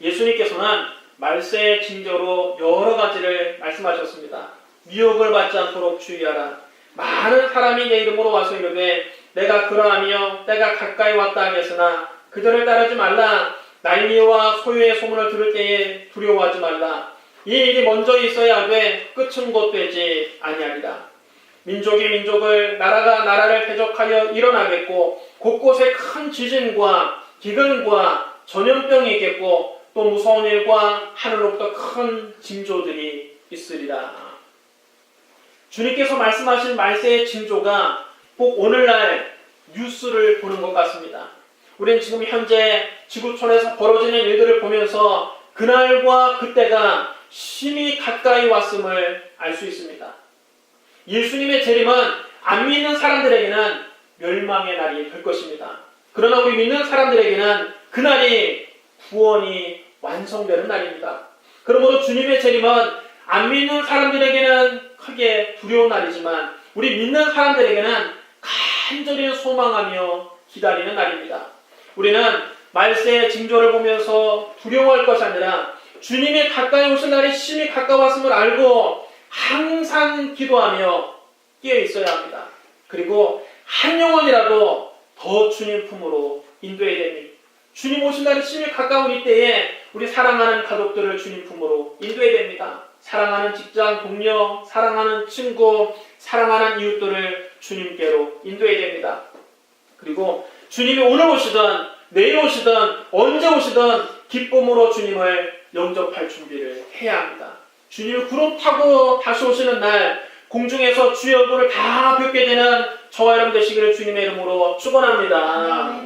예수님께서는 말세의 징조로 여러 가지를 말씀하셨습니다. 미혹을 받지 않도록 주의하라. 많은 사람이 내 이름으로 와서 이르되 내가 그러하며 때가 가까이 왔다 하겠으나 그들을 따르지 말라. 난리와 소유의 소문을 들을 때에 두려워하지 말라. 이 일이 먼저 있어야 하되 끝은 곧 되지 아니하리라. 민족이 민족을 나라가 나라를 대적하여 일어나겠고 곳곳에 큰 지진과 기근과 전염병이 있겠고 또 무서운 일과 하늘로부터 큰 징조들이 있으리라. 주님께서 말씀하신 말세의 징조가 꼭 오늘날 뉴스를 보는 것 같습니다. 우리는 지금 현재 지구촌에서 벌어지는 일들을 보면서 그날과 그때가 심히 가까이 왔음을 알 수 있습니다. 예수님의 재림은 안 믿는 사람들에게는 멸망의 날이 될 것입니다. 그러나 우리 믿는 사람들에게는 그날이 구원이 완성되는 날입니다. 그러므로 주님의 재림은 안 믿는 사람들에게는 크게 두려운 날이지만 우리 믿는 사람들에게는 간절히 소망하며 기다리는 날입니다. 우리는 말세의 징조를 보면서 두려워할 것이 아니라 주님이 가까이 오실 날이 심히 가까웠음을 알고 항상 기도하며 깨어 있어야 합니다. 그리고 한 영혼이라도 더 주님 품으로 인도해야 됩니다. 주님 오실 날이 심히 가까운 이때에 우리 사랑하는 가족들을 주님 품으로 인도해야 됩니다. 사랑하는 직장 동료, 사랑하는 친구, 사랑하는 이웃들을 주님께로 인도해야 됩니다. 그리고 주님이 오늘 오시든 내일 오시든 언제 오시든 기쁨으로 주님을 영접할 준비를 해야 합니다. 주님이 구름 타고 다시 오시는 날 공중에서 주의 얼굴을 다 뵙게 되는 저와 여러분 되시기를 주님의 이름으로 축원합니다.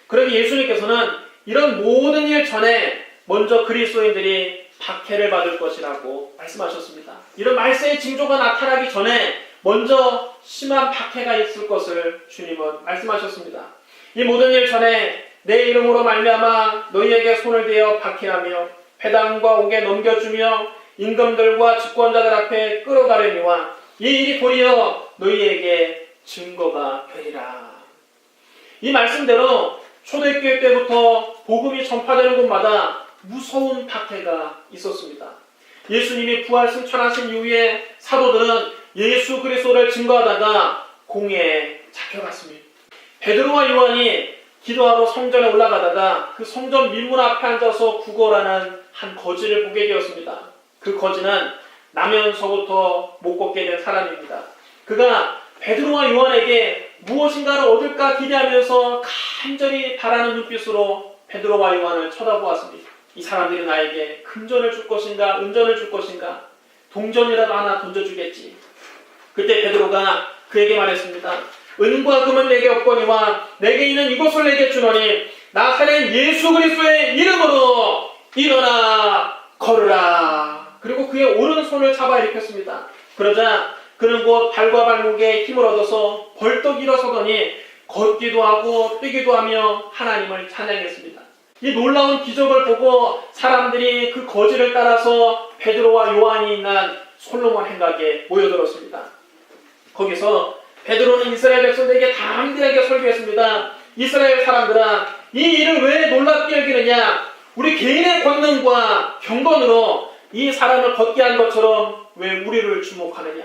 그러기 예수님께서는 이런 모든 일 전에 먼저 그리스도인들이 박해를 받을 것이라고 말씀하셨습니다. 이런 말세의 징조가 나타나기 전에 먼저 심한 박해가 있을 것을 주님은 말씀하셨습니다. 이 모든 일 전에 내 이름으로 말미암아 너희에게 손을 대어 박해하며 회당과 옥에 넘겨주며 임금들과 집권자들 앞에 끌어가려니와 이 일이 도리어 너희에게 증거가 되리라. 이 말씀대로 초대교회 때부터 복음이 전파되는 곳마다 무서운 박해가 있었습니다. 예수님이 부활 승천하신 이후에 사도들은 예수 그리스도를 증거하다가 공에 잡혀갔습니다. 베드로와 요한이 기도하러 성전에 올라가다가 그 성전 민문 앞에 앉아서 구걸하는 한 거지를 보게 되었습니다. 그 거지는 나면서부터 못 걷게 된 사람입니다. 그가 베드로와 요한에게 무엇인가를 얻을까 기대하면서 간절히 바라는 눈빛으로 베드로와 요한을 쳐다보았습니다. 이 사람들이 나에게 금전을 줄 것인가 은전을 줄 것인가 동전이라도 하나 던져주겠지. 그때 베드로가 그에게 말했습니다. 은과 금은 내게 없거니와 내게 있는 이것을 내게 주노니 나사렛 예수 그리스도의 이름으로 일어나 걸으라. 그리고 그의 오른손을 잡아 일으켰습니다. 그러자 그는 곧 발과 발목에 힘을 얻어서 벌떡 일어서더니 걷기도 하고 뛰기도 하며 하나님을 찬양했습니다. 이 놀라운 기적을 보고 사람들이 그 거지를 따라서 베드로와 요한이 있는 솔로몬 행각에 모여들었습니다. 거기서 베드로는 이스라엘 백성들에게 담대하게 설교했습니다. 이스라엘 사람들아, 이 일을 왜 놀랍게 여기느냐? 우리 개인의 권능과 경건으로 이 사람을 걷게 한 것처럼 왜 우리를 주목하느냐?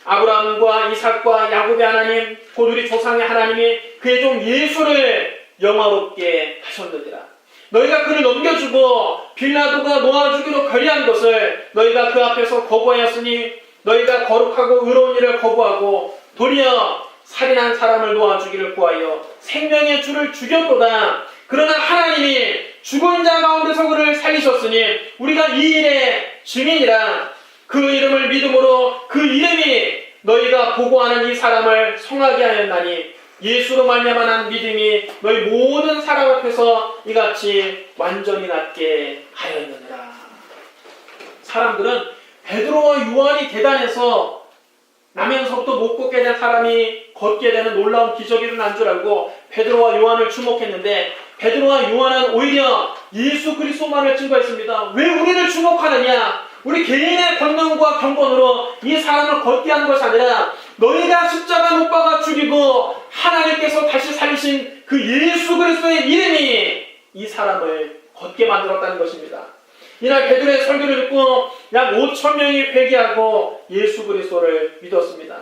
아브라함과 이삭과 야곱의 하나님, 곧 우리 조상의 하나님이 그의 종 예수를 영화롭게 하셨느니라. 너희가 그를 넘겨주고 빌라도가 놓아주기로 결의한 것을 너희가 그 앞에서 거부하였으니 너희가 거룩하고 의로운 일을 거부하고 도리어 살인한 사람을 놓아주기를 구하여 생명의 주를 죽였도다. 그러나 하나님이 죽은 자 가운데서 그를 살리셨으니 우리가 이 일의 증인이라. 그 이름을 믿음으로 그 이름이 너희가 보고하는 이 사람을 성하게 하였나니 예수로 말미암아 믿음이 너희 모든 사람 앞에서 이같이 완전히 낫게 하였느니라. 사람들은 베드로와 요한이 대단해서 나면서부터 못 걷게 된 사람이 걷게 되는 놀라운 기적이 일어난 줄 알고 베드로와 요한을 주목했는데 베드로와 요한은 오히려 예수 그리스도만을 증거했습니다. 왜 우리를 주목하느냐? 우리 개인의 권능과 경건으로 이 사람을 걷게 하는 것이 아니라 너희가 십자가 못 박아 죽이고 하나님께서 다시 살리신 그 예수 그리스도의 이름이 이 사람을 걷게 만들었다는 것입니다. 이날 베드로의 설교를 듣고 약 5,000명이 회개하고 예수 그리스도를 믿었습니다.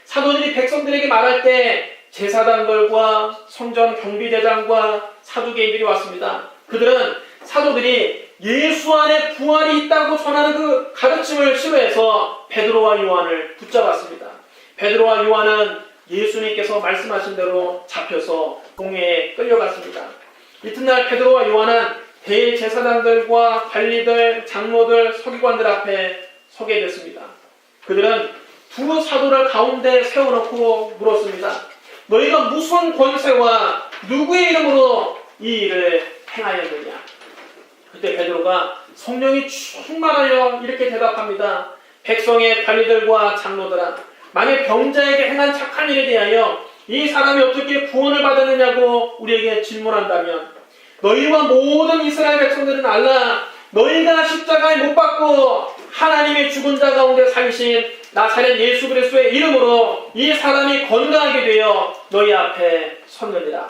사도들이 백성들에게 말할 때 제사장들과 성전 경비대장과 사두개인들이 왔습니다. 그들은 사도들이 예수 안에 부활이 있다고 전하는 그 가르침을 싫어해서 베드로와 요한을 붙잡았습니다. 베드로와 요한은 예수님께서 말씀하신 대로 잡혀서 공회에 끌려갔습니다. 이튿날 베드로와 요한은 대제사장들과 관리들, 장로들, 서기관들 앞에 서게 됐습니다. 그들은 두 사도를 가운데 세워놓고 물었습니다. 너희가 무슨 권세와 누구의 이름으로 이 일을 행하였느냐? 그때 베드로가 성령이 충만하여 이렇게 대답합니다. 백성의 관리들과 장로들아, 만약 병자에게 행한 착한 일에 대하여 이 사람이 어떻게 구원을 받았느냐고 우리에게 질문한다면 너희와 모든 이스라엘 백성들은 알라, 너희가 십자가에 못 박고 하나님의 죽은 자 가운데 살리신 나사렛 예수 그리스도의 이름으로 이 사람이 건강하게 되어 너희 앞에 섰느니라.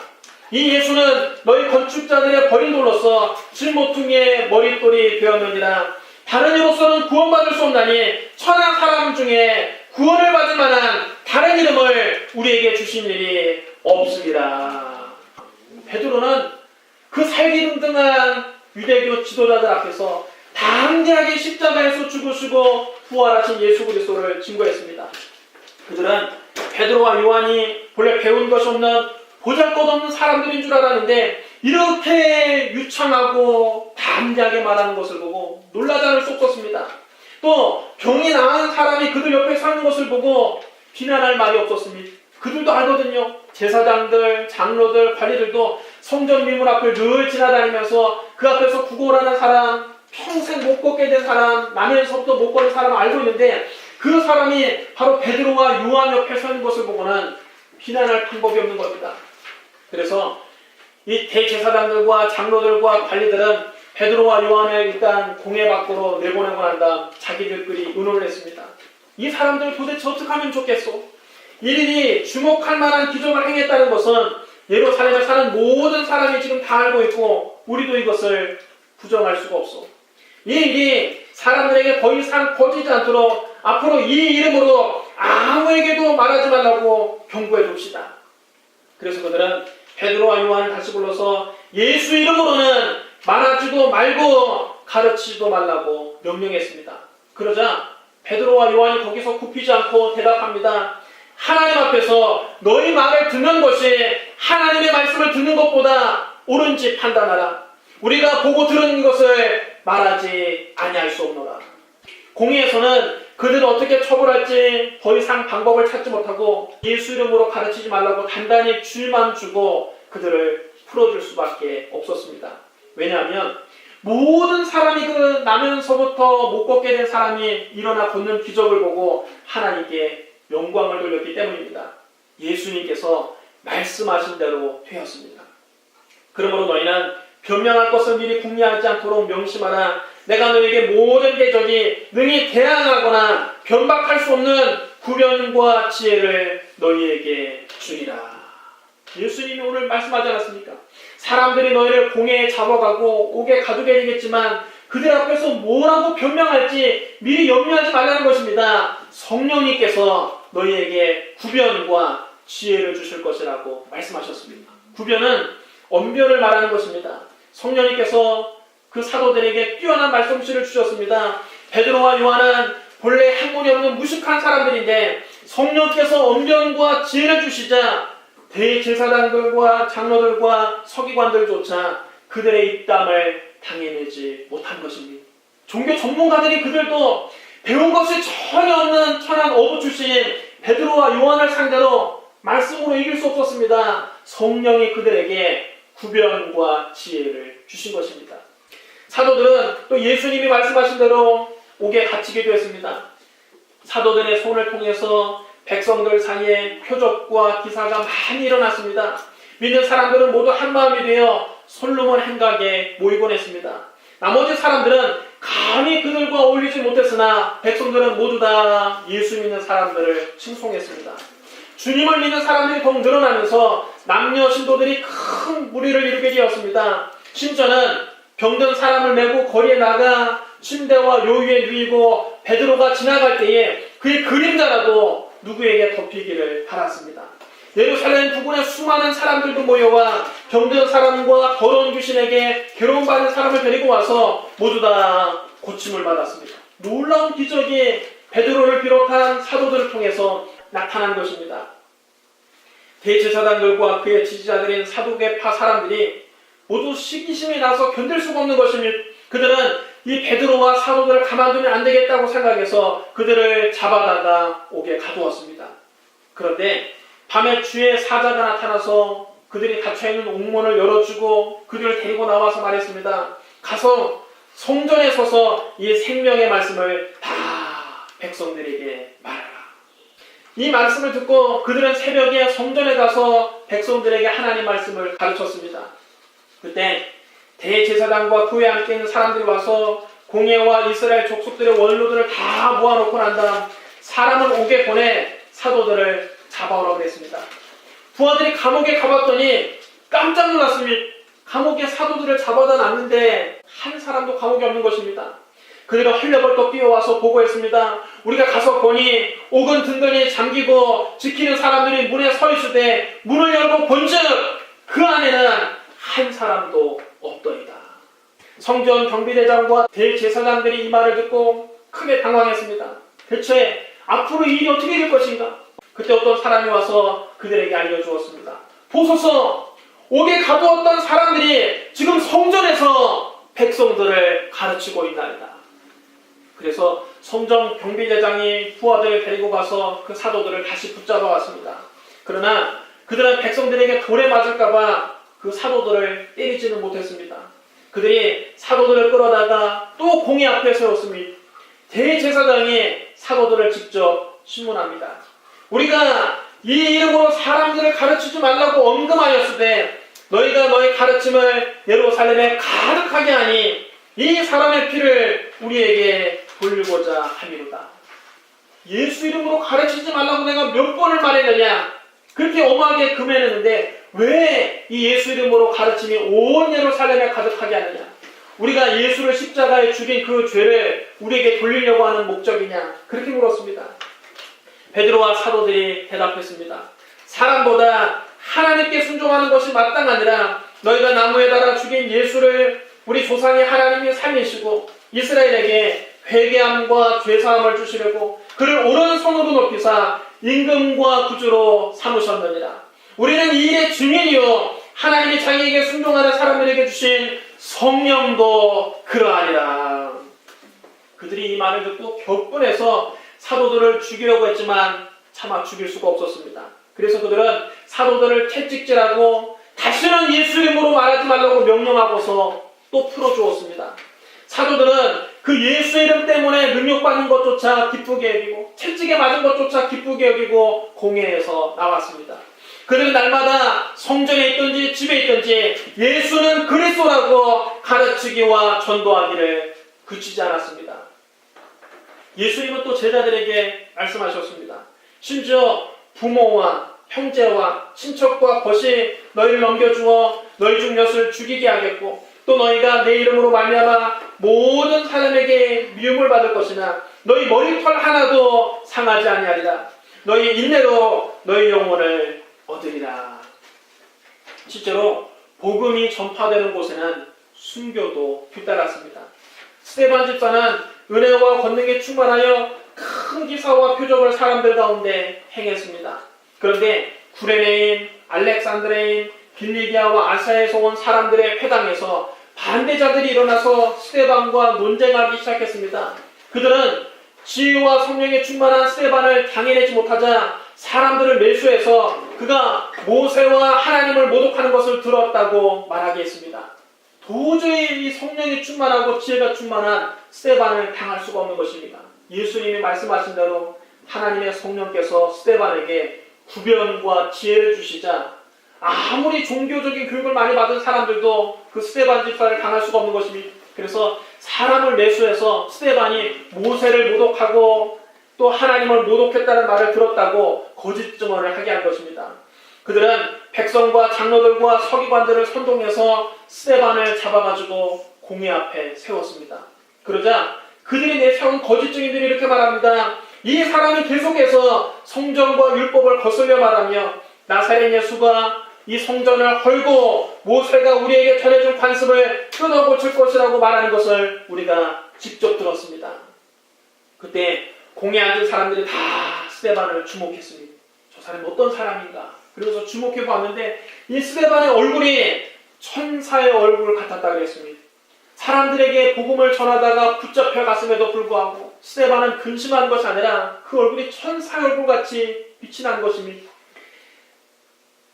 이 예수는 너희 건축자들의 버린 돌로서 질모퉁이의 머릿돌이 되었느니라. 다른 이로서는 구원받을 수 없나니 천한 사람 중에 구원을 받을 만한 다른 이름을 우리에게 주신 일이 없으리라. 베드로는 그 살기등등한 유대교 지도자들 앞에서 담대하게 십자가에서 죽으시고 부활하신 예수 그리스도를 증거했습니다. 그들은 베드로와 요한이 본래 배운 것이 없는 보잘것없는 사람들인 줄 알았는데 이렇게 유창하고 담대하게 말하는 것을 보고 놀라지 않을 수 없었습니다. 또 병이 나은 사람이 그들 옆에 사는 것을 보고 비난할 말이 없었습니다. 그들도 알거든요. 제사장들, 장로들, 관리들도 성전 미문 앞을 늘 지나다니면서 그 앞에서 구걸하는 사람, 평생 못 걷게 된 사람, 나면서부터 못 걷는 사람을 알고 있는데 그 사람이 바로 베드로와 요한 옆에 서 있는 것을 보고는 비난할 방법이 없는 겁니다. 그래서 이 대제사장들과 장로들과 관리들은 베드로와 요한을 일단 공회 밖으로 내보내고 난 다음 자기들끼리 의논을 했습니다. 이 사람들 도대체 어떻게 하면 좋겠소? 이들이 주목할 만한 기적을 행했다는 것은 예루살렘에 사는 모든 사람이 지금 다 알고 있고 우리도 이것을 부정할 수가 없어. 이 일이 사람들에게 더 이상 퍼지지 않도록 앞으로 이 이름으로 아무에게도 말하지 말라고 경고해 줍시다. 그래서 그들은 베드로와 요한을 다시 불러서 예수 이름으로는 말하지도 말고 가르치지도 말라고 명령했습니다. 그러자 베드로와 요한이 거기서 굽히지 않고 대답합니다. 하나님 앞에서 너희 말을 듣는 것이 하나님의 말씀을 듣는 것보다 옳은지 판단하라. 우리가 보고 들은 것을 말하지 아니할 수 없노라. 공의에서는 그들을 어떻게 처벌할지 더 이상 방법을 찾지 못하고 예수 이름으로 가르치지 말라고 단단히 줄만 주고 그들을 풀어줄 수밖에 없었습니다. 왜냐하면 모든 사람이 그 나면서부터 못 걷게 된 사람이 일어나 걷는 기적을 보고 하나님께 영광을 돌렸기 때문입니다. 예수님께서 말씀하신 대로 되었습니다. 그러므로 너희는 변명할 것을 미리 궁리하지 않도록 명심하라. 내가 너에게 모든 대적이 능히 대항하거나 변박할 수 없는 구변과 지혜를 너희에게 주리라. 예수님이 오늘 말씀하지 않았습니까? 사람들이 너희를 공회에 잡아가고 옥에 가두게 되겠지만 그들 앞에서 뭐라고 변명할지 미리 염려하지 말라는 것입니다. 성령님께서 너희에게 구변과 지혜를 주실 것이라고 말씀하셨습니다. 구변은 언변을 말하는 것입니다. 성령님께서 그 사도들에게 뛰어난 말씀실을 주셨습니다. 베드로와 요한은 본래 학문이 없는 무식한 사람들인데 성령께서 언변과 지혜를 주시자 대제사장들과 장로들과 서기관들조차 그들의 입담을 당해내지 못한 것입니다. 종교 전문가들이 그들도 배운 것이 전혀 없는 천한 어부 출신인 베드로와 요한을 상대로 말씀으로 이길 수 없었습니다. 성령이 그들에게 구변과 지혜를 주신 것입니다. 사도들은 또 예수님이 말씀하신 대로 옥에 갇히게 되었습니다. 사도들의 손을 통해서 백성들 사이에 표적과 기사가 많이 일어났습니다. 믿는 사람들은 모두 한마음이 되어 솔로몬 행각에 모이곤 했습니다. 나머지 사람들은 감히 그들과 어울리지 못했으나 백성들은 모두 다 예수 믿는 사람들을 칭송했습니다. 주님을 믿는 사람들이 더욱 늘어나면서 남녀 신도들이 큰 무리를 이루게 되었습니다. 심지어는 병든 사람을 메고 거리에 나가 침대와 요위에 누이고 베드로가 지나갈 때에 그의 그림자라도 누구에게 덮이기를 바랐습니다. 예루살렘 부근에 수많은 사람들도 모여와 병든 사람과 더러운 귀신에게 괴로움받는 사람을 데리고 와서 모두 다 고침을 받았습니다. 놀라운 기적이 베드로를 비롯한 사도들을 통해서 나타난 것입니다. 대제사장들과 그의 지지자들인 사두개파 사람들이 모두 시기심이 나서 견딜 수가 없는 것입니다. 그들은 이 베드로와 사도들을 가만두면 안 되겠다고 생각해서 그들을 잡아다가 옥에 가두었습니다. 그런데 밤에 주의 사자가 나타나서 그들이 닫혀있는 옥문을 열어주고 그들을 데리고 나와서 말했습니다. 가서 성전에 서서 이 생명의 말씀을 다 백성들에게 말하라. 이 말씀을 듣고 그들은 새벽에 성전에 가서 백성들에게 하나님 말씀을 가르쳤습니다. 그때 대제사장과 그에 함께 있는 사람들이 와서 공예와 이스라엘 족속들의 원로들을 다 모아놓고 난 다음 사람을 옥에 보내 사도들을 잡아오라고 그랬습니다. 부하들이 감옥에 가봤더니 깜짝 놀랐습니다. 감옥에 사도들을 잡아다 놨는데 한 사람도 감옥에 없는 것입니다. 그들이 헐레벌떡 뛰어와서 보고했습니다. 우리가 가서 보니 옥은 든든히 잠기고 지키는 사람들이 문에 서 있으되 문을 열고 본즉 그 안에는 한 사람도 없더이다. 성전 경비대장과 대제사장들이 이 말을 듣고 크게 당황했습니다. 대체 앞으로 이 일이 어떻게 될 것인가? 그때 어떤 사람이 와서 그들에게 알려주었습니다. 보소서, 옥에 가두었던 사람들이 지금 성전에서 백성들을 가르치고 있나이다. 그래서 성전 경비대장이 부하들을 데리고 가서 그 사도들을 다시 붙잡아 왔습니다. 그러나 그들은 백성들에게 돌에 맞을까봐 그 사도들을 때리지는 못했습니다. 그들이 사도들을 끌어다가 또 공의 앞에 세웠습니다. 대제사장이 사도들을 직접 신문합니다. 우리가 이 이름으로 사람들을 가르치지 말라고 언급하였을 때 너희가 너희 가르침을 예루살렘에 가득하게 하니 이 사람의 피를 우리에게 돌리고자 함이로다. 예수 이름으로 가르치지 말라고 내가 몇 번을 말했느냐? 그렇게 엄하게 금해냈는데 왜 이 예수 이름으로 가르침이 온 예루살렘에 가득하게 하느냐? 우리가 예수를 십자가에 죽인 그 죄를 우리에게 돌리려고 하는 목적이냐? 그렇게 물었습니다. 베드로와 사도들이 대답했습니다. 사람보다 하나님께 순종하는 것이 마땅하니라. 너희가 나무에 달아 죽인 예수를 우리 조상의 하나님이 살리시고 이스라엘에게 회개함과 죄사함을 주시려고 그를 오른손으로 높이사 임금과 구주로 삼으셨느니라. 우리는 이 일의 증인이요 하나님이 자기에게 순종하는 사람들에게 주신 성령도 그러하니라. 그들이 이 말을 듣고 격분해서 사도들을 죽이려고 했지만 차마 죽일 수가 없었습니다. 그래서 그들은 사도들을 채찍질하고 다시는 예수 이름으로 말하지 말라고 명령하고서 또 풀어주었습니다. 사도들은 그 예수 이름 때문에 능력받는 것조차 기쁘게 여기고 채찍에 맞은 것조차 기쁘게 여기고 공회에서 나왔습니다. 그들은 날마다 성전에 있든지 집에 있든지 예수는 그리스도라고 가르치기와 전도하기를 그치지 않았습니다. 예수님은 또 제자들에게 말씀하셨습니다. 심지어 부모와 형제와 친척과 벗이 너희를 넘겨주어 너희 중 몇을 죽이게 하겠고 또 너희가 내 이름으로 말미암아 모든 사람에게 미움을 받을 것이나 너희 머리털 하나도 상하지 아니하리라. 너희 인내로 너희 영혼을 얻으리라. 실제로 복음이 전파되는 곳에는 순교도 뒤따랐습니다. 스데반 집사는 은혜와 권능에 충만하여 큰 기사와 표적을 사람들 가운데 행했습니다. 그런데 구레네인, 알렉산드레인, 빌리기아와 아시아에서 온 사람들의 회당에서 반대자들이 일어나서 스데반과 논쟁하기 시작했습니다. 그들은 지혜와 성령에 충만한 스데반을 당해내지 못하자 사람들을 매수해서 그가 모세와 하나님을 모독하는 것을 들었다고 말하게 했습니다. 도저히 이 성령이 충만하고 지혜가 충만한 스데반을 당할 수가 없는 것입니다. 예수님이 말씀하신 대로 하나님의 성령께서 스데반에게 구변과 지혜를 주시자 아무리 종교적인 교육을 많이 받은 사람들도 그 스데반 집사를 당할 수가 없는 것입니다. 그래서 사람을 매수해서 스데반이 모세를 모독하고 또 하나님을 모독했다는 말을 들었다고 거짓 증언을 하게 한 것입니다. 그들은 백성과 장로들과 서기관들을 선동해서 스데반을 잡아가지고 공회 앞에 세웠습니다. 그러자 그들이 내세운 거짓 증인들이 이렇게 말합니다. 이 사람이 계속해서 성전과 율법을 거슬려 말하며 나사렛 예수가 이 성전을 헐고 모세가 우리에게 전해준 관습을 끊어고칠 것이라고 말하는 것을 우리가 직접 들었습니다. 그때 공회에 앉은 사람들이 다 스데반을 주목했습니다. 저 사람이 어떤 사람인가? 그래서 주목해 보았는데 이 스데반의 얼굴이 천사의 얼굴 같았다 그랬습니다. 사람들에게 복음을 전하다가 붙잡혀 갔음에도 불구하고 스데반은 근심한 것이 아니라 그 얼굴이 천사의 얼굴같이 빛이 난 것입니다.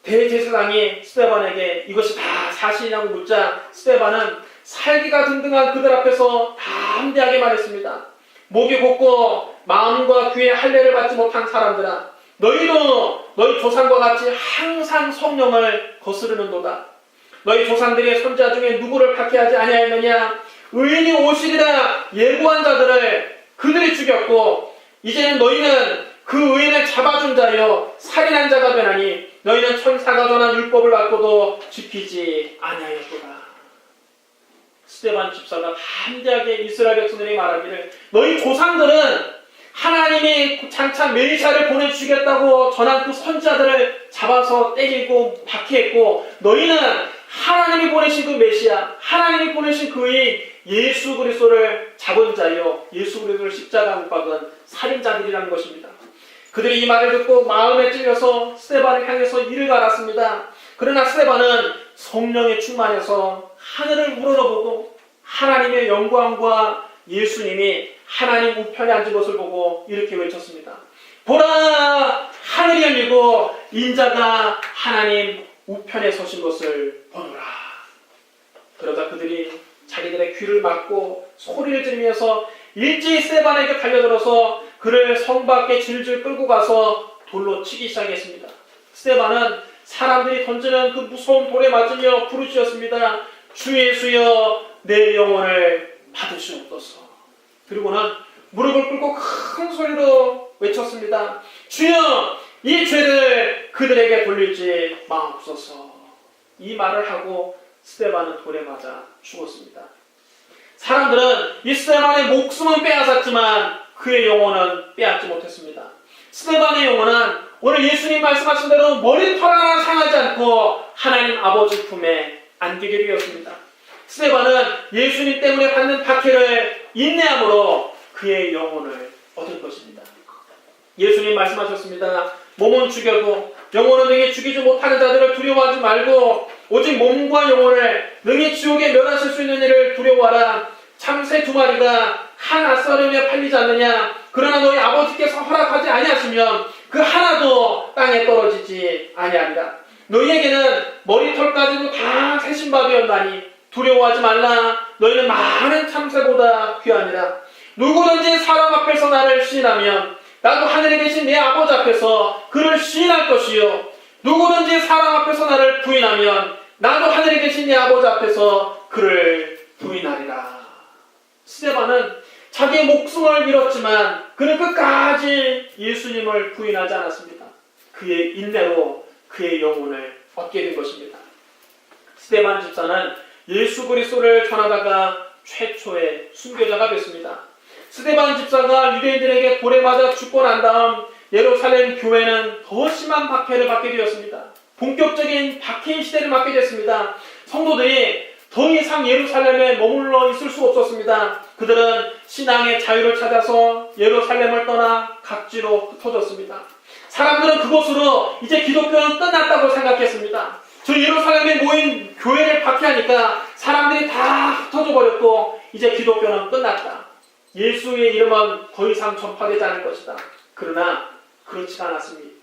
대제사장이 스데반에게 이것이 다 사실이냐고 묻자 스데반은 살기가 등등한 그들 앞에서 담대하게 말했습니다. 목이 곧고 마음과 귀에 할례를 받지 못한 사람들아, 너희도 너희 조상과 같이 항상 성령을 거스르는도다. 너희 조상들의 선지자 중에 누구를 박해하지 아니하였느냐? 의인이 오시리라 예고한 자들을 그들이 죽였고 이제는 너희는 그 의인을 잡아준 자여 살인한 자가 되나니 너희는 천사가 전한 율법을 받고도 지키지 아니하였도다. 스데반 집사가 담대하게 이스라엘 백성들에게 말하기를 너희 조상들은 하나님이 장차 메시아를 보내주시겠다고 전한 그 선지자들을 잡아서 때리고 박해했고 너희는 하나님이 보내신 그 메시아, 하나님이 보내신 그의 예수 그리스도를 잡은 자여 예수 그리스도를 십자가 못 박은 살인자들이라는 것입니다. 그들이 이 말을 듣고 마음에 찔려서 스데반을 향해서 이를 갈았습니다. 그러나 스데반은 성령에 충만해서 하늘을 우러러보고 하나님의 영광과 예수님이 하나님 우편에 앉은 것을 보고 이렇게 외쳤습니다. 보라! 하늘이 열리고 인자가 하나님 우편에 서신 것을 보노라. 그러자 그들이 자기들의 귀를 막고 소리를 지르면서 일제히 스데반에게 달려들어서 그를 성 밖에 질질 끌고 가서 돌로 치기 시작했습니다. 스데반은 사람들이 던지는 그 무서운 돌에 맞으며 부르짖었습니다. 주 예수여 내 영혼을 받으시옵소서. 그리고는 무릎을 꿇고 큰 소리로 외쳤습니다. 주여 이 죄를 그들에게 돌리지 마옵소서. 이 말을 하고 스데반은 돌에 맞아 죽었습니다. 사람들은 이 스데반의 목숨은 빼앗았지만 그의 영혼은 빼앗지 못했습니다. 스데반의 영혼은 오늘 예수님 말씀하신 대로 머리털 하나 상하지 않고 하나님 아버지 품에 안기게 되었습니다. 스데반은 예수님 때문에 받는 박해를 인내함으로 그의 영혼을 얻은 것입니다. 예수님 말씀하셨습니다. 몸은 죽여도 영혼은 능히 죽이지 못하는 자들을 두려워하지 말고 오직 몸과 영혼을 능히 지옥에 멸하실 수 있는 일을 두려워하라. 참새 2마리가 한 아싸름에 팔리지 않느냐? 그러나 너희 아버지께서 허락하지 아니하시면 그 하나도 땅에 떨어지지 아니하리라. 너희에게는 머리털까지도 다 세신 밥이었나니 두려워하지 말라. 너희는 많은 참새보다 귀하니라. 누구든지 사람 앞에서 나를 시인하면 나도 하늘에 계신 내 아버지 앞에서 그를 시인할 것이요 누구든지 사람 앞에서 나를 부인하면 나도 하늘에 계신 내 아버지 앞에서 그를 부인하리라. 스데반은 자기의 목숨을 잃었지만 그는 끝까지 예수님을 부인하지 않았습니다. 그의 인내로 그의 영혼을 얻게 된 것입니다. 스데반 집사는 예수 그리스도를 전하다가 최초의 순교자가 됐습니다. 스데반 집사가 유대인들에게 돌에 맞아 죽고 난 다음 예루살렘 교회는 더 심한 박해를 받게 되었습니다. 본격적인 박해의 시대를 맞게 됐습니다. 성도들이 더 이상 예루살렘에 머물러 있을 수 없었습니다. 그들은 신앙의 자유를 찾아서 예루살렘을 떠나 각지로 흩어졌습니다. 사람들은 그곳으로 이제 기독교는 끝났다고 생각했습니다. 저 예루살렘에 모인 교회를 박해하니까 사람들이 다 흩어져 버렸고 이제 기독교는 끝났다. 예수의 이름은 더 이상 전파되지 않을 것이다. 그러나 그렇지가 않았습니다.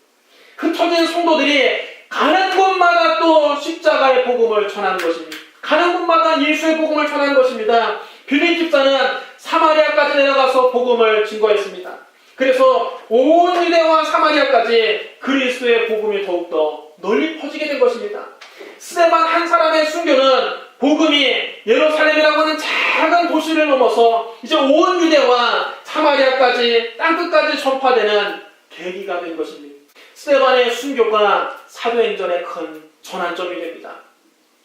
흩어진 성도들이 가는 곳마다 또 십자가의 복음을 전하는 것입니다. 가는 곳마다 예수의 복음을 전하는 것입니다. 빌립 집사는 사마리아까지 내려가서 복음을 증거했습니다. 그래서 온 유대와 사마리아까지 그리스도의 복음이 더욱더 널리 퍼지게 된 것입니다. 스데반 한 사람의 순교는 복음이 예루살렘이라고 하는 작은 도시를 넘어서 이제 온 유대와 사마리아까지 땅끝까지 전파되는 계기가 된 것입니다. 스데반의 순교가 사도행전의 큰 전환점이 됩니다.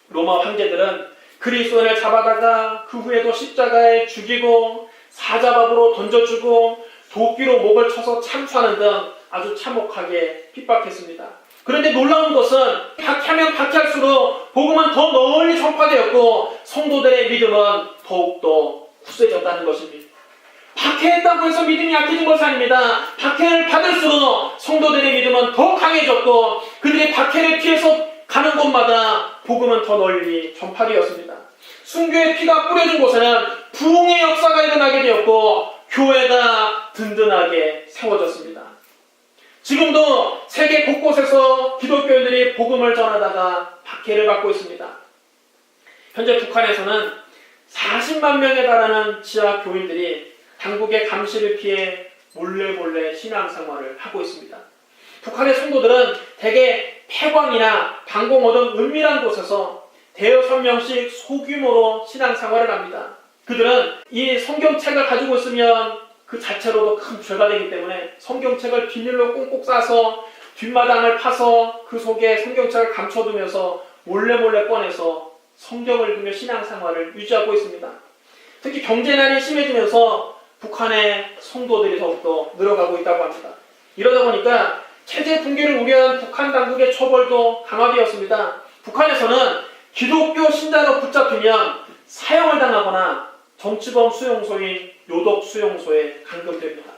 로마 황제들은 그리스도인을 잡아다가 그 후에도 십자가에 죽이고 사자밥으로 던져주고 도끼로 목을 쳐서 참수하는 등 아주 참혹하게 핍박했습니다. 그런데 놀라운 것은 박해하면 박해할수록 복음은 더 널리 전파되었고 성도들의 믿음은 더욱더 굳세졌다는 것입니다. 박해했다고 해서 믿음이 약해진 것이 아닙니다. 박해를 받을수록 성도들의 믿음은 더 강해졌고 그들이 박해를 피해서 가는 곳마다 복음은 더 널리 전파되었습니다. 순교의 피가 뿌려진 곳에는 부흥의 역사가 일어나게 되었고 교회가 든든하게 세워졌습니다. 지금도 세계 곳곳에서 기독교인들이 복음을 전하다가 박해를 받고 있습니다. 현재 북한에서는 40만 명에 달하는 지하 교인들이 당국의 감시를 피해 몰래 신앙생활을 하고 있습니다. 북한의 성도들은 대개 폐광이나 방공호 등 은밀한 곳에서 대여섯 명씩 소규모로 신앙생활을 합니다. 그들은 이 성경책을 가지고 있으면 그 자체로도 큰 죄가 되기 때문에 성경책을 비닐로 꽁꽁 싸서 뒷마당을 파서 그 속에 성경책을 감춰두면서 몰래 꺼내서 성경을 읽으며 신앙생활을 유지하고 있습니다. 특히 경제난이 심해지면서 북한의 성도들이 더욱더 늘어가고 있다고 합니다. 이러다 보니까 체제 붕괴를 우려한 북한 당국의 처벌도 강화되었습니다. 북한에서는 기독교 신자로 붙잡히면 사형을 당하거나 정치범 수용소인 요독 수용소에 감금됩니다.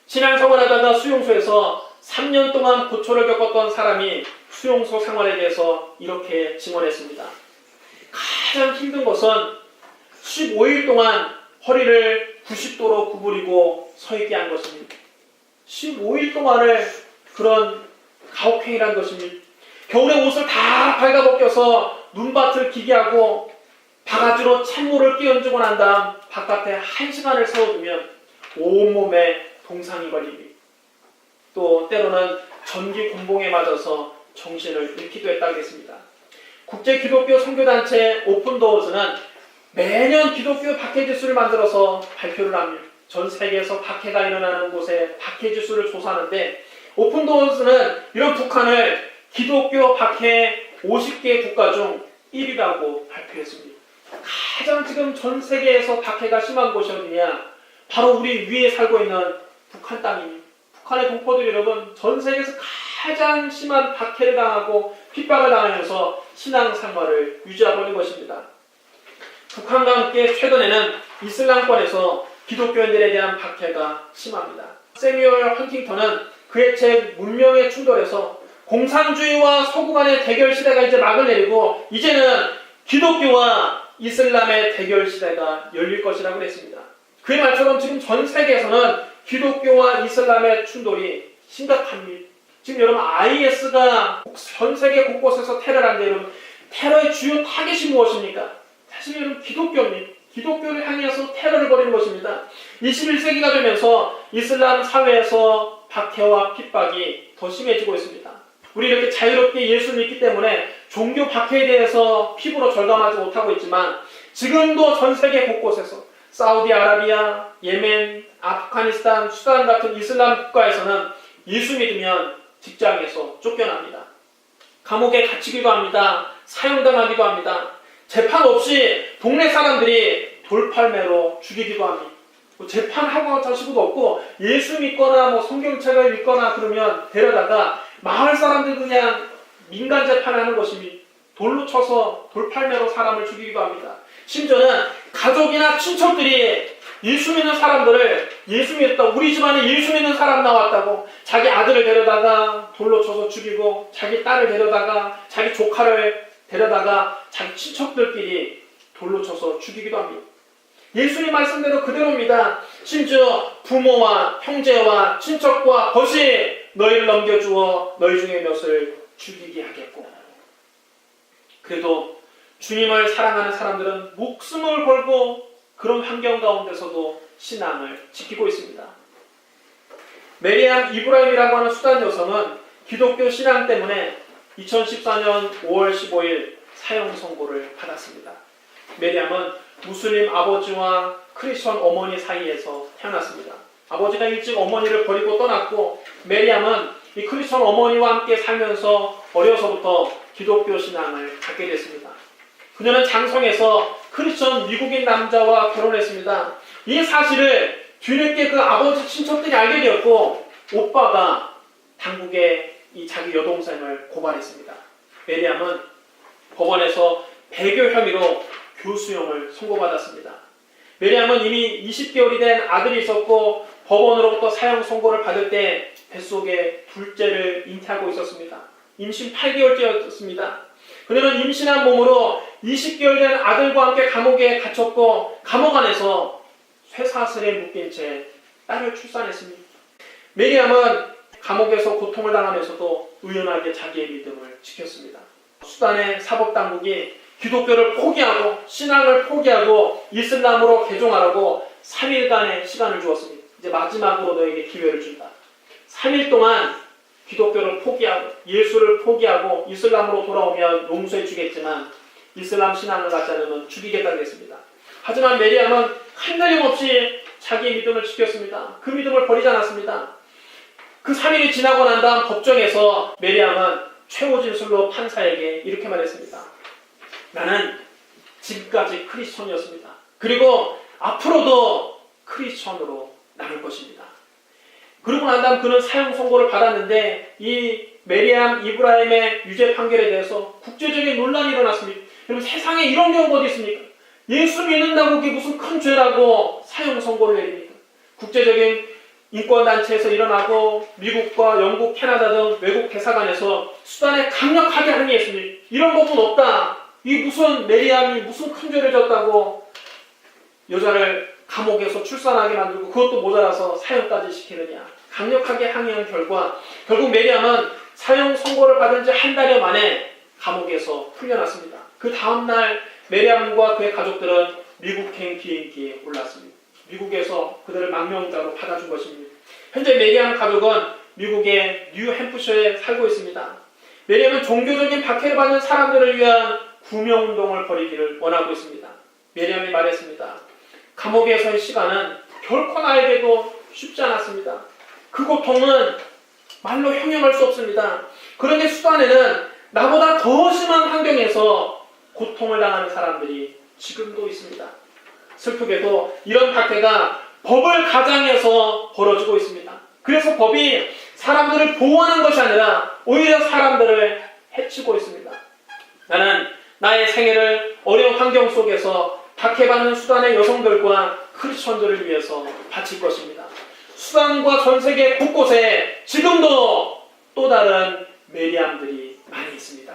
신앙생활하다가 수용소에서 3년 동안 고초를 겪었던 사람이 수용소 생활에 대해서 이렇게 증언했습니다. 가장 힘든 것은 15일 동안 허리를 90도로 구부리고 서 있게 한 것입니다. 15일 동안을 그런 가혹행위란 것입니다. 겨울에 옷을 다 발가벗겨서 눈밭을 기게 하고 바가지로 찬물을 끼얹고 난 다음 바깥에 1시간을 세워두면 온몸에 동상이 걸립니다. 또 때로는 전기 곤봉에 맞아서 정신을 잃기도 했다고 했습니다. 국제기독교 선교단체 오픈도어즈는 매년 기독교 박해지수를 만들어서 발표를 합니다. 전 세계에서 박해가 일어나는 곳에 박해지수를 조사하는데 오픈도어즈는 이런 북한을 기독교 박해 50개 국가 중 1위라고 발표했습니다. 가장 지금 전 세계에서 박해가 심한 곳이 어디냐? 바로 우리 위에 살고 있는 북한 땅입니다. 북한의 동포들 여러분, 전 세계에서 가장 심한 박해를 당하고 핍박을 당하면서 신앙생활을 유지하고 있는 것입니다. 북한과 함께 최근에는 이슬람권에서 기독교인들에 대한 박해가 심합니다. 세뮤얼 헌팅턴은 그의 책 문명의 충돌에서 공산주의와 서구 간의 대결 시대가 이제 막을 내리고 이제는 기독교와 이슬람의 대결 시대가 열릴 것이라고 했습니다. 그의 말처럼 지금 전 세계에서는 기독교와 이슬람의 충돌이 심각합니다. 지금 여러분 IS가 전 세계 곳곳에서 테러를 하는데 여러분 테러의 주요 타겟이 무엇입니까? 사실 여러분 기독교입니다. 기독교를 향해서 테러를 벌이는 것입니다. 21세기가 되면서 이슬람 사회에서 박해와 핍박이 더 심해지고 있습니다. 우리 이렇게 자유롭게 예수를 믿기 때문에 종교 박해에 대해서 피부로 절감하지 못하고 있지만 지금도 전 세계 곳곳에서 사우디아라비아, 예멘, 아프가니스탄, 수단 같은 이슬람 국가에서는 예수 믿으면 직장에서 쫓겨납니다. 감옥에 갇히기도 합니다. 사형당하기도 합니다. 재판 없이 동네 사람들이 돌팔매로 죽이기도 합니다. 재판하고 자시고도 없고 예수 믿거나 성경책을 읽거나 그러면 데려다가 마을 사람들 그냥 민간 재판하는 것입니다. 돌로 쳐서 돌팔매로 사람을 죽이기도 합니다. 심지어는 가족이나 친척들이 예수 믿는 사람들을 예수 믿었다. 우리 집안에 예수 믿는 사람 나왔다고 자기 아들을 데려다가 돌로 쳐서 죽이고 자기 딸을 데려다가 자기 조카를 데려다가 자기 친척들끼리 돌로 쳐서 죽이기도 합니다. 예수님 말씀대로 그대로입니다. 심지어 부모와 형제와 친척과 벗이 너희를 넘겨주어 너희 중에 몇을 죽이게 하겠고 그래도 주님을 사랑하는 사람들은 목숨을 걸고 그런 환경 가운데서도 신앙을 지키고 있습니다. 메리암 이브라임이라고 하는 수단 여성은 기독교 신앙 때문에 2014년 5월 15일 사형 선고를 받았습니다. 메리암은 무슬림 아버지와 크리스천 어머니 사이에서 태어났습니다. 아버지가 일찍 어머니를 버리고 떠났고 메리암은 이 크리스천 어머니와 함께 살면서 어려서부터 기독교 신앙을 갖게 됐습니다. 그녀는 장성에서 크리스천 미국인 남자와 결혼했습니다. 이 사실을 뒤늦게 그 아버지 친척들이 알게 되었고 오빠가 당국에 이 자기 여동생을 고발했습니다. 메리암은 법원에서 배교 혐의로 교수형을 선고받았습니다. 메리암은 이미 20개월이 된 아들이 있었고 법원으로부터 사형 선고를 받을 때 뱃속에 둘째를 잉태하고 있었습니다. 임신 8개월째였습니다. 그녀는 임신한 몸으로 20개월 된 아들과 함께 감옥에 갇혔고 감옥 안에서 쇠사슬에 묶인 채 딸을 출산했습니다. 메리암은 감옥에서 고통을 당하면서도 의연하게 자기의 믿음을 지켰습니다. 수단의 사법당국이 기독교를 포기하고 신앙을 포기하고 이슬람으로 개종하라고 3일간의 시간을 주었습니다. 이제 마지막으로 너에게 기회를 준다. 3일 동안 기독교를 포기하고 예수를 포기하고 이슬람으로 돌아오면 용서해 주겠지만 이슬람 신앙을 갖지 않으면 죽이겠다고 했습니다. 하지만 메리암은 흔들림 없이 자기의 믿음을 지켰습니다. 그 믿음을 버리지 않았습니다. 그 3일이 지나고 난 다음 법정에서 메리암은 최후 진술로 판사에게 이렇게 말했습니다. 나는 지금까지 크리스천이었습니다. 그리고 앞으로도 크리스천으로 남을 것입니다. 그러고 난 다음 그는 사형 선고를 받았는데 이 메리암 이브라임의 유죄 판결에 대해서 국제적인 논란이 일어났습니다. 여러분 세상에 이런 경우가 어디 있습니까? 예수 믿는다고 그게 무슨 큰 죄라고 사형 선고를 내립니다. 국제적인 인권단체에서 일어나고 미국과 영국, 캐나다 등 외국 대사관에서 수단에 강력하게 항의했습니다. 이런 법은 없다. 이 무슨 메리암이 무슨 큰 죄를 졌다고 여자를 감옥에서 출산하게 만들고 그것도 모자라서 사형까지 시키느냐. 강력하게 항의한 결과 결국 메리암은 사형 선고를 받은 지 한 달여 만에 감옥에서 풀려났습니다. 그 다음날 메리암과 그의 가족들은 미국행 비행기에 올랐습니다. 미국에서 그들을 망명자로 받아준 것입니다. 현재 메리암 가족은 미국의 뉴햄프셔에 살고 있습니다. 메리암은 종교적인 박해를 받는 사람들을 위한 구명운동을 벌이기를 원하고 있습니다. 메리암이 말했습니다. 감옥에서의 시간은 결코 나에게도 쉽지 않았습니다. 그 고통은 말로 형용할 수 없습니다. 그런데 수단에는 나보다 더 심한 환경에서 고통을 당하는 사람들이 지금도 있습니다. 슬프게도 이런 박해가 법을 가장해서 벌어지고 있습니다. 그래서 법이 사람들을 보호하는 것이 아니라 오히려 사람들을 해치고 있습니다. 나는 나의 생애를 어려운 환경 속에서 박해받는 수단의 여성들과 크리스천들을 위해서 바칠 것입니다. 수단과 전 세계 곳곳에 지금도 또 다른 메리암들이 많이 있습니다.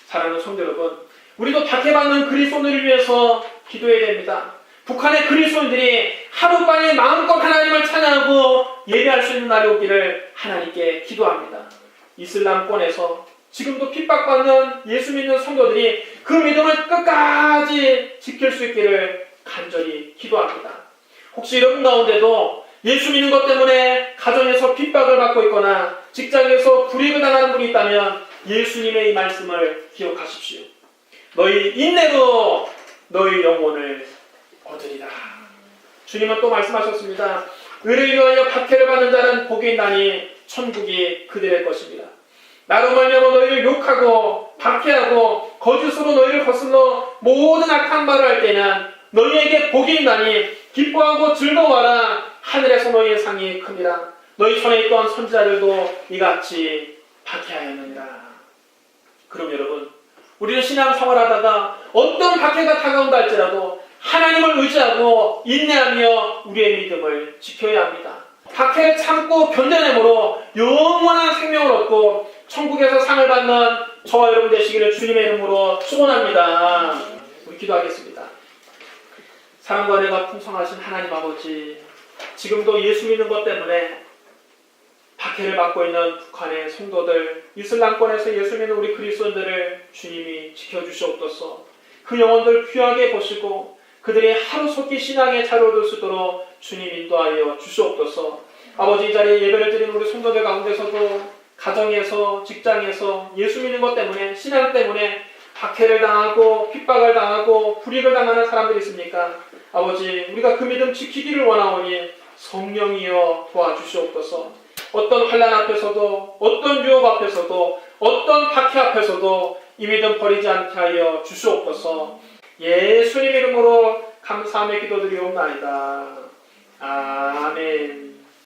사랑하는 성도 여러분, 우리도 박해받는 그리스도인들을 위해서 기도해야 됩니다. 북한의 그리스도인들이 하루빨리 마음껏 하나님을 찬양하고 예배할 수 있는 날이 오기를 하나님께 기도합니다. 이슬람권에서 지금도 핍박받는 예수 믿는 성도들이 그 믿음을 끝까지 지킬 수 있기를 간절히 기도합니다. 혹시 여러분 가운데도 예수 믿는 것 때문에 가정에서 핍박을 받고 있거나 직장에서 불이익을 당하는 분이 있다면 예수님의 이 말씀을 기억하십시오. 너희 인내로 너희 영혼을 얻으리라. 주님은 또 말씀하셨습니다. 의를 위하여 박해를 받는 자는 복이 있나니 천국이 그들의 것입니다. 나로 말미암아 너희를 욕하고 박해하고 거짓으로 너희를 거슬러 모든 악한 말을 할 때는 너희에게 복이 있나니 기뻐하고 즐거워하라. 하늘에서 너희의 상이 큽니다. 너희 손에 있던 선지자들도 이같이 박해하였느니라. 그럼 여러분, 우리는 신앙생활하다가 어떤 박해가 다가온다 할지라도 하나님을 의지하고 인내하며 우리의 믿음을 지켜야 합니다. 박해를 참고 견뎌내므로 영원한 생명을 얻고 천국에서 상을 받는 저와 여러분 되시기를 주님의 이름으로 축원합니다. 우리 기도하겠습니다. 사랑과 은혜가 풍성하신 하나님 아버지, 지금도 예수 믿는 것 때문에 박해를 받고 있는 북한의 성도들, 이슬람권에서 예수 믿는 우리 그리스도인들을 주님이 지켜주시옵소서. 그 영혼들 귀하게 보시고 그들이 하루속히 신앙의 자리를 얻을 수 있도록 주님 인도하여 주시옵소서. 아버지, 이 자리에 예배를 드리는 우리 성도들 가운데서도 가정에서, 직장에서 예수 믿는 것 때문에, 신앙 때문에 박해를 당하고 핍박을 당하고 불이익을 당하는 사람들이 있습니까? 아버지, 우리가 그 믿음 지키기를 원하오니 성령이여 도와주시옵소서. 어떤 환난 앞에서도, 어떤 유혹 앞에서도, 어떤 박해 앞에서도 이 믿음 버리지 않게 하여 주시옵소서. 예수님 이름으로 감사하며 기도드리옵나이다. 아멘.